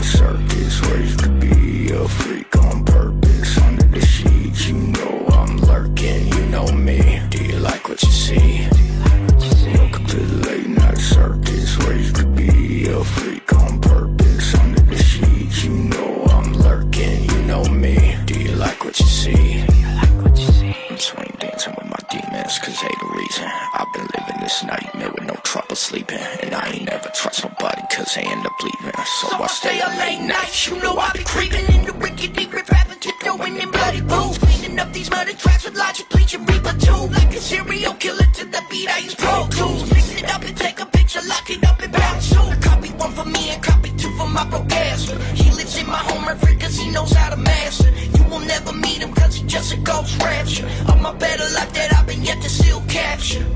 circus, raised to be a freak on purpose. Under the sheets, you know I'm lurking, you know me. Do you like what you see? Welcome to the late night circus, raised to be a freak on purpose. Under the sheets, you know I'm lurking, you know me. Do you like what you see? I'm swing dancing with my demons, cause they the reason I've been living this nightmare with no trouble sleeping. And I ain't never trust nobody, cause they end up leaving. So I stay up late nights, you know I be creeping in the wicked deep rip, having tiptoeing in bloody boots, cleaning up these murder tracks with Logic, Bleach, and Reaper too. Like a serial killer to the beat, I use Pro Tools. Mix it up and take a picture, lock it up and bounce soon. I copy one for me and copy two for my broke ass. He lives in my home every cause he knows how to master. You will never meet him cause he just a ghost rapture of my better life that I've been yet to still capture.